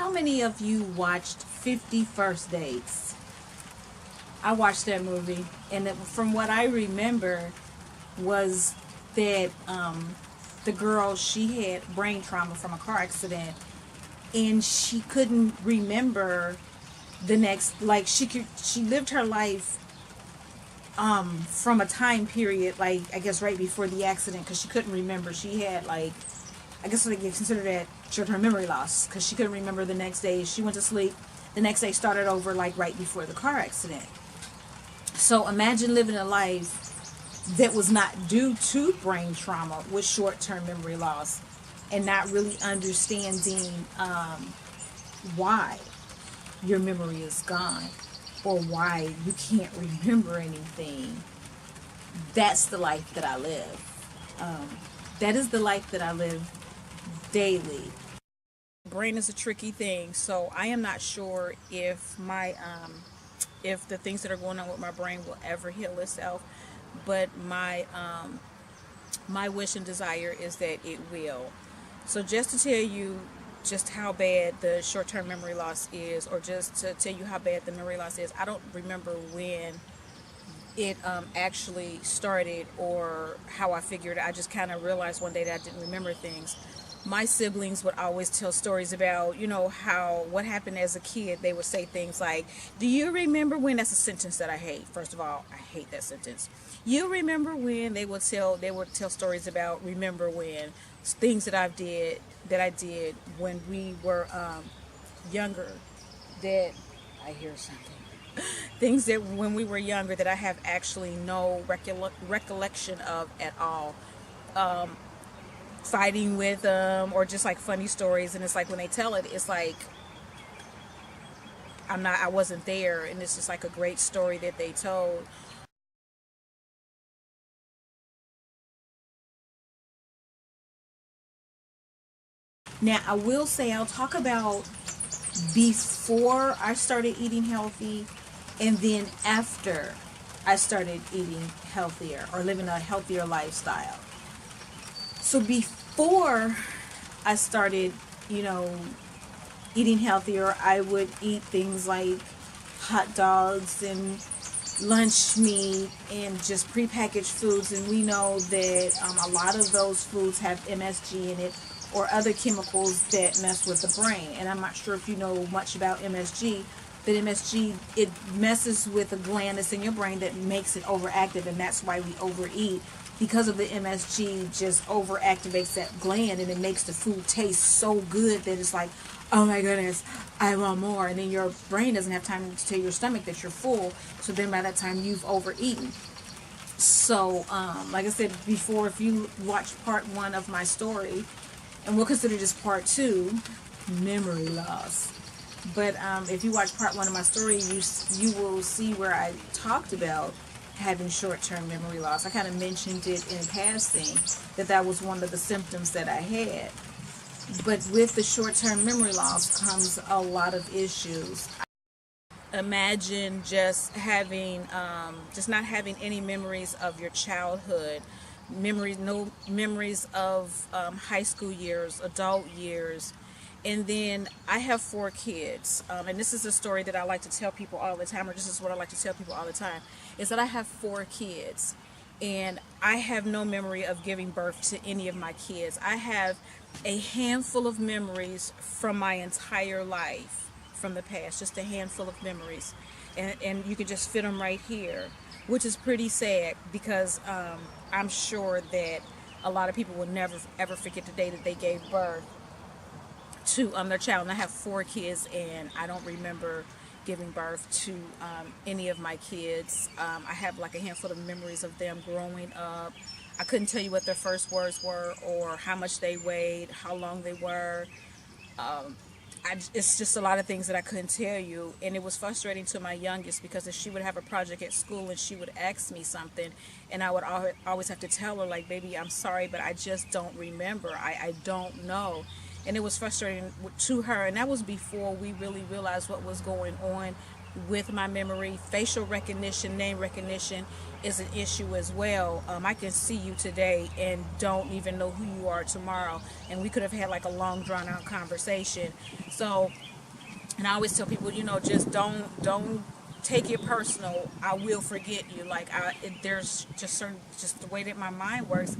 How many of you watched 50 First Dates? I watched that movie, and from what I remember, was that the girl, she had brain trauma from a car accident, and she couldn't remember the next, like she lived her life from a time period, like I guess right before the accident, because she couldn't remember. She had, like, I guess like you consider that short-term memory loss, because she couldn't remember the next day. She went to sleep, the next day started over, like right before the car accident. So imagine living a life that was not due to brain trauma with short-term memory loss, and not really understanding why your memory is gone, or why you can't remember anything. That's the life that I live. That is the life that I live daily. Brain is a tricky thing, so I am not sure if my if the things that are going on with my brain will ever heal itself. But my wish and desire is that it will. So just to tell you just how bad the short-term memory loss is, or just to tell you how bad the memory loss is, I don't remember when it actually started or how I figured it. I just kind of realized one day that I didn't remember things. My siblings would always tell stories about, what happened as a kid. They would say things like, do you remember when? That's a sentence that I hate. First of all, I hate that sentence. You remember when? They would tell stories about remember when, things that I did when we were younger, that I hear something. Things that when we were younger that I have actually no recollection of at all. Fighting with them, or just like funny stories, and it's like when they tell it, it's like I wasn't there, and it's just like a great story that they told. Now I will say, I'll talk about before I started eating healthy, and then after I started eating healthier or living a healthier lifestyle. So before I started, you know, eating healthier, I would eat things like hot dogs and lunch meat and just prepackaged foods. And we know that a lot of those foods have MSG in it, or other chemicals that mess with the brain. And I'm not sure if you know much about MSG. That MSG, it messes with a gland that's in your brain that makes it overactive, and that's why we overeat, because of the MSG just overactivates that gland, and it makes the food taste so good that it's like, oh my goodness, I want more. And then your brain doesn't have time to tell your stomach that you're full, so then by that time you've overeaten. So like I said before, if you watch part 1 of my story, and we'll consider this part 2, memory loss. But if you watch part 1 of my story, you will see where I talked about having short-term memory loss. I kind of mentioned it in passing, that was one of the symptoms that I had. But with the short-term memory loss comes a lot of issues. Imagine just not having any memories of your childhood, no memories of high school years, adult years. And then I have 4 kids, and this is a story that I like to tell people all the time, or this is what I like to tell people all the time, is that I have 4 kids, and I have no memory of giving birth to any of my kids. I have a handful of memories from my entire life, from the past, just a handful of memories, and you can just fit them right here, which is pretty sad, because I'm sure that a lot of people will never ever forget the day that they gave birth to their child. And I have 4 kids, and I don't remember giving birth to any of my kids. I have like a handful of memories of them growing up. I couldn't tell you what their first words were, or how much they weighed, how long they were. It's just a lot of things that I couldn't tell you, and it was frustrating to my youngest, because if she would have a project at school and she would ask me something, and I would always have to tell her, like, baby, I'm sorry, but I just don't remember. I don't know. And it was frustrating to her, and that was before we really realized what was going on with my memory. Facial recognition, name recognition is an issue as well. I can see you today and don't even know who you are tomorrow, and we could have had like a long drawn out conversation. So And I always tell people, just don't take it personal. I will forget you. Like there's just the way that my mind works.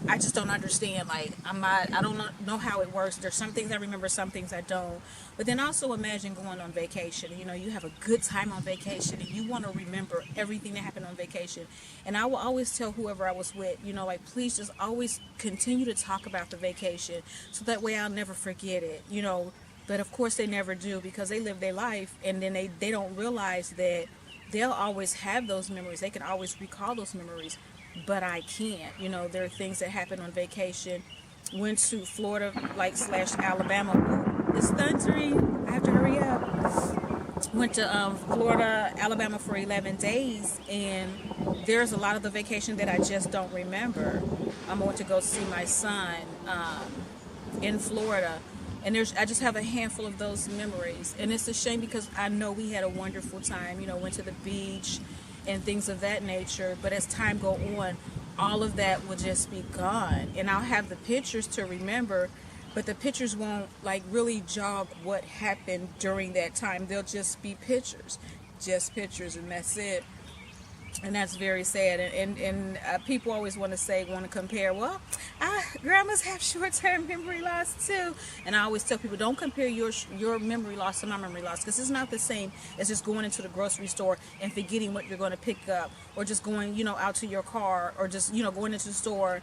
I just don't understand. Like I don't know how it works. There's some things I remember, some things I don't. But then also imagine going on vacation. You have a good time on vacation, and you want to remember everything that happened on vacation. And I will always tell whoever I was with, like, please just always continue to talk about the vacation, so that way I'll never forget it. But of course they never do, because they live their life, and then they don't realize that they'll always have those memories. They can always recall those memories, but I can't. There are things that happen on vacation. Went to Florida, like / Alabama. Ooh, it's thundering. I have to hurry up. Went to Florida, Alabama for 11 days, and there's a lot of the vacation that I just don't remember. I went to go see my son in Florida. And I just have a handful of those memories. And it's a shame, because I know we had a wonderful time, went to the beach and things of that nature. But as time go on, all of that will just be gone. And I'll have the pictures to remember, but the pictures won't like really jog what happened during that time. They'll just be pictures, and that's it. And that's very sad. And people always want to compare. Well, grandmas have short-term memory loss too. And I always tell people, don't compare your memory loss to my memory loss, because it's not the same as just going into the grocery store and forgetting what you're going to pick up, or just going, out to your car, or just, going into the store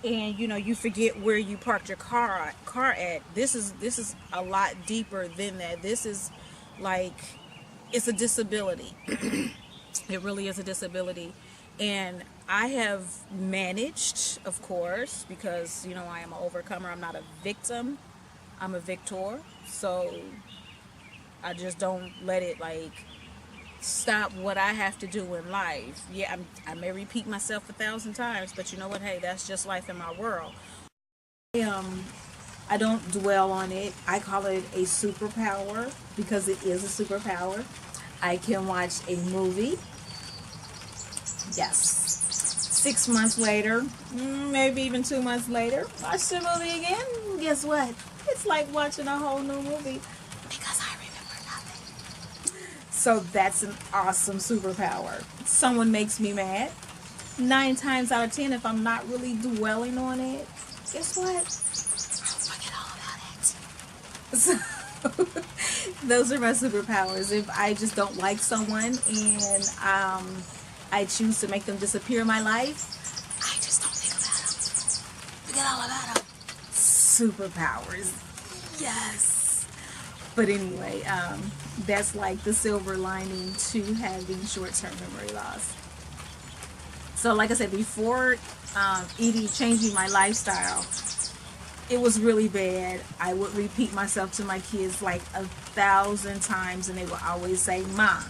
and you forget where you parked your car at. This is a lot deeper than that. This is like, it's a disability. It really is a disability. And I have managed, of course, because, I am an overcomer. I'm not a victim. I'm a victor. So I just don't let it, stop what I have to do in life. Yeah, I may repeat myself 1,000 times, but you know what? Hey, that's just life in my world. I don't dwell on it. I call it a superpower, because it is a superpower. I can watch a movie. Yes. 6 months later, maybe even 2 months later, watch the movie again. Guess what? It's like watching a whole new movie, because I remember nothing. So that's an awesome superpower. Someone makes me mad. 9 times out of 10, if I'm not really dwelling on it, guess what? I'll forget all about it. So those are my superpowers. If I just don't like someone and I choose to make them disappear in my life, I just don't think about them. Forget all about them. Superpowers. Yes. But anyway, that's like the silver lining to having short-term memory loss. So like I said, before changing my lifestyle, it was really bad. I would repeat myself to my kids like 1,000 times, and they would always say, "Mom,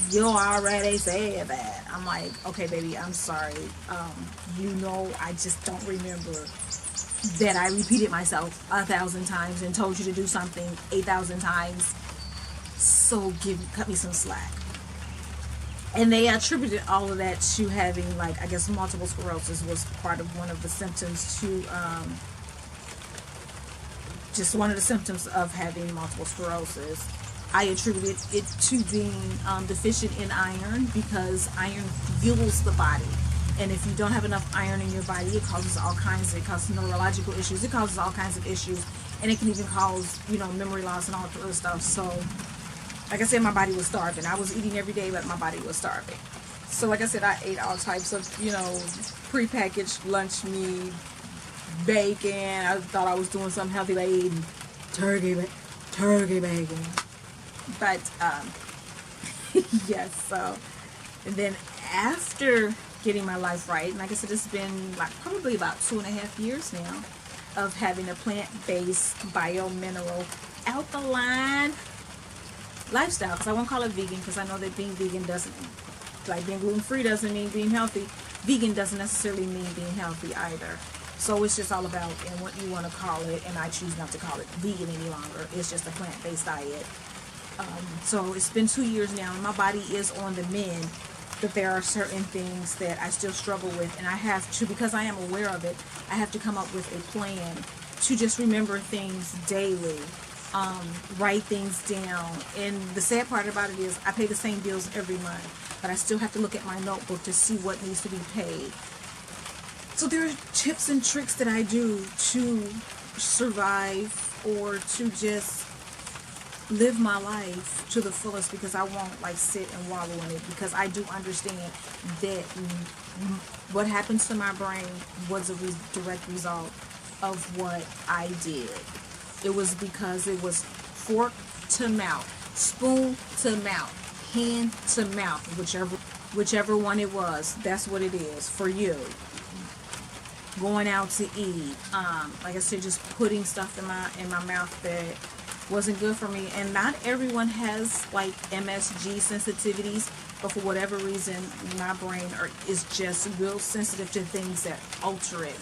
you already said that." I'm like, okay, baby, I'm sorry. I just don't remember that I repeated myself 1,000 times and told you to do something 8,000 times. So cut me some slack. And they attributed all of that to having, multiple sclerosis was part of one of the symptoms to, just one of the symptoms of having multiple sclerosis. I attributed it to being deficient in iron, because iron fuels the body. And if you don't have enough iron in your body, it causes neurological issues. It causes all kinds of issues. And it can even cause, memory loss and all that other stuff. So, like I said, my body was starving. I was eating every day, but my body was starving. So, like I said, I ate all types of, prepackaged lunch meat, bacon. I thought I was doing something healthy by eating turkey bacon. But, yes, so, and then after getting my life right, and like I said, it's been probably about 2.5 years now of having a plant-based, bio-mineral, alkaline lifestyle, because I won't call it vegan, because I know that being vegan doesn't, being gluten-free doesn't mean being healthy. Vegan doesn't necessarily mean being healthy either. So it's just all about and what you want to call it, and I choose not to call it vegan any longer. It's just a plant-based diet. So it's been 2 years now, and my body is on the mend, but there are certain things that I still struggle with, and I have to, because I am aware of it, I have to come up with a plan to just remember things daily. write things down. And the sad part about it is I pay the same bills every month, but I still have to look at my notebook to see what needs to be paid. So there are tips and tricks that I do to survive or to just live my life to the fullest, because I won't like sit and wallow in it, because I do understand that what happens to my brain was a direct result of what I did. It was because it was fork to mouth, spoon to mouth, hand to mouth, whichever one it was. That's what it is for you. Going out to eat, like I said, just putting stuff in my mouth that wasn't good for me. And not everyone has like MSG sensitivities, but for whatever reason my brain is just real sensitive to things that alter it.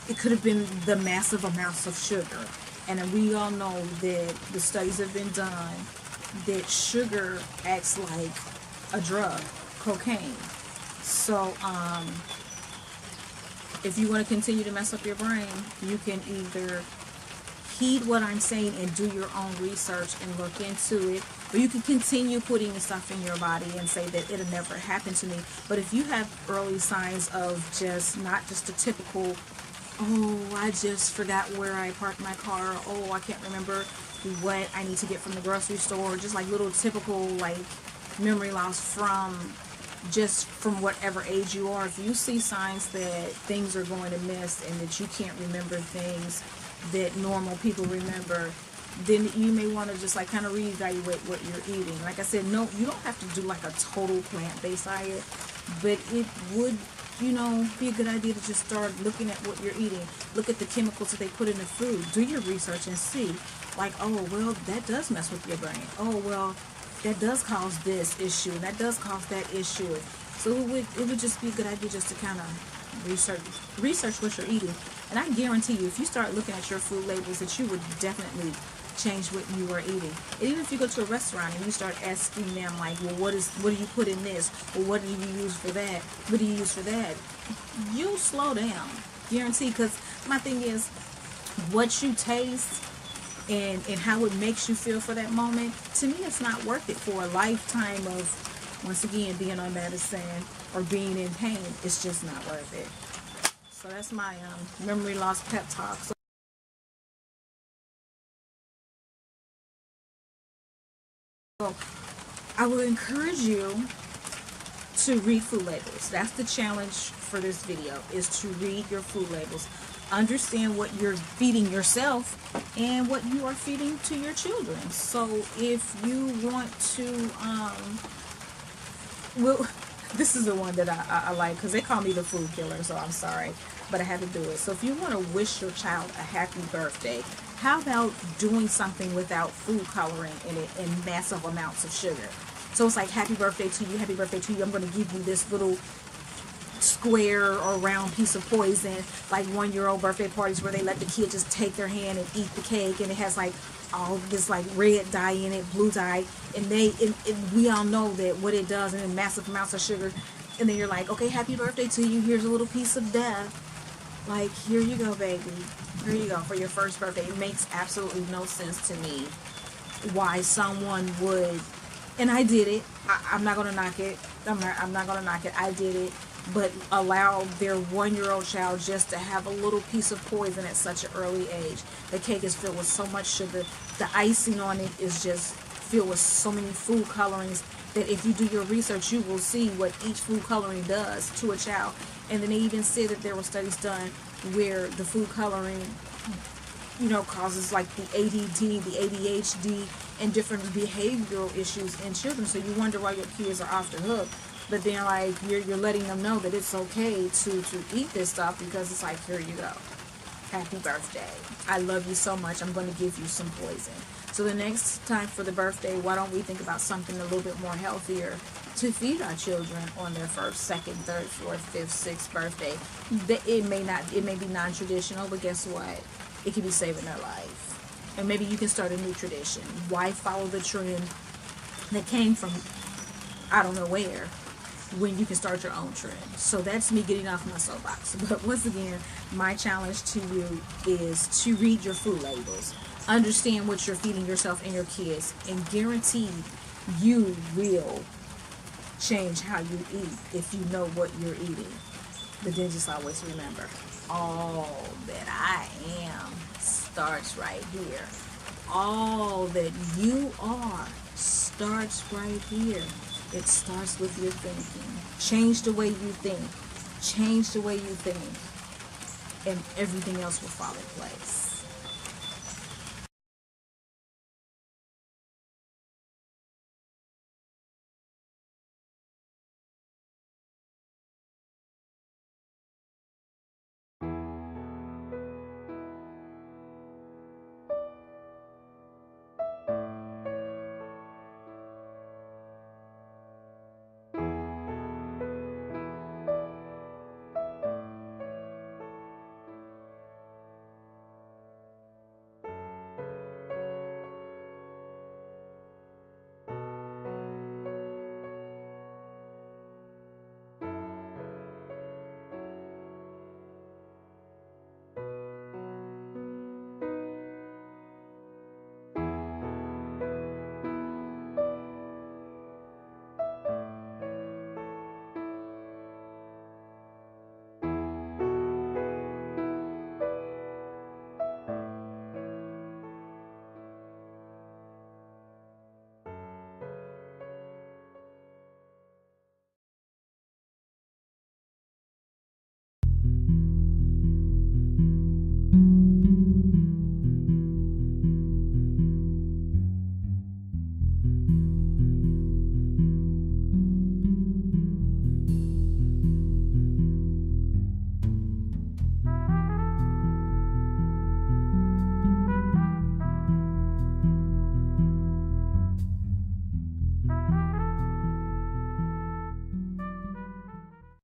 It could have been the massive amounts of sugar, and we all know that the studies have been done that sugar acts like a drug, cocaine. So if you want to continue to mess up your brain, you can either heed what I'm saying and do your own research and look into it, or you can continue putting the stuff in your body and say that it'll never happen to me. But if you have early signs of just not just a typical, oh, I just forgot where I parked my car, oh, I can't remember what I need to get from the grocery store, just like little typical like memory loss from whatever age you are, if you see signs that things are going amiss and that you can't remember things that normal people remember, then you may want to just like kind of reevaluate what you're eating. Like I said, no, you don't have to do like a total plant-based diet, but it would, be a good idea to just start looking at what you're eating. Look at the chemicals that they put in the food. Do your research and see, like, oh, well, that does mess with your brain. Oh, well, that does cause this issue, and that does cause that issue. So it would just be a good idea just to kind of research what you're eating. And I guarantee you, if you start looking at your food labels, that you would definitely change what you are eating. And even if you go to a restaurant and you start asking them like, well, what do you put in this? Or what do you use for that? What do you use for that? You'll slow down, guarantee. Because my thing is, what you taste and how it makes you feel for that moment, to me, it's not worth it for a lifetime of, once again, being on medicine or being in pain. It's just not worth it. So that's my memory loss pep talk. So I would encourage you to read food labels. That's the challenge for this video, is to read your food labels. Understand what you're feeding yourself and what you are feeding to your children. So if you want to, well, this is the one that I like, because they call me the food killer, so I'm sorry, but I had to do it. So if you want to wish your child a happy birthday, how about doing something without food coloring in it and massive amounts of sugar? So it's like, happy birthday to you, happy birthday to you. I'm going to give you this little square or round piece of poison, like 1-year-old birthday parties where they let the kid just take their hand and eat the cake, and it has like all this like red dye in it, blue dye, and we all know that what it does, and then massive amounts of sugar. And then you're like, okay, happy birthday to you, here's a little piece of death, like, here you go, baby, here you go for your first birthday. It makes absolutely no sense to me why someone would, and I did it, I'm not gonna knock it, I'm not gonna knock it, I did it, but allow their 1-year-old child just to have a little piece of poison at such an early age. The cake is filled with so much sugar. The icing on it is just filled with so many food colorings that if you do your research, you will see what each food coloring does to a child. And then they even said that there were studies done where the food coloring, causes like the ADD, the ADHD, and different behavioral issues in children. So you wonder why your kids are off the hook. But then, like, you're letting them know that it's okay to eat this stuff, because it's like, here you go. Happy birthday. I love you so much. I'm going to give you some poison. So the next time for the birthday, why don't we think about something a little bit more healthier to feed our children on their first, second, third, fourth, fifth, sixth birthday. It may be non-traditional, but guess what? It could be saving their life. And maybe you can start a new tradition. Why follow the trend that came from I don't know where, when you can start your own trend? So that's me getting off my soapbox. But once again, my challenge to you is to read your food labels. Understand what you're feeding yourself and your kids, and guaranteed you will change how you eat if you know what you're eating. But then just always remember, all that I am starts right here. All that you are starts right here. It starts with your thinking. Change the way you think. Change the way you think. And everything else will fall in place.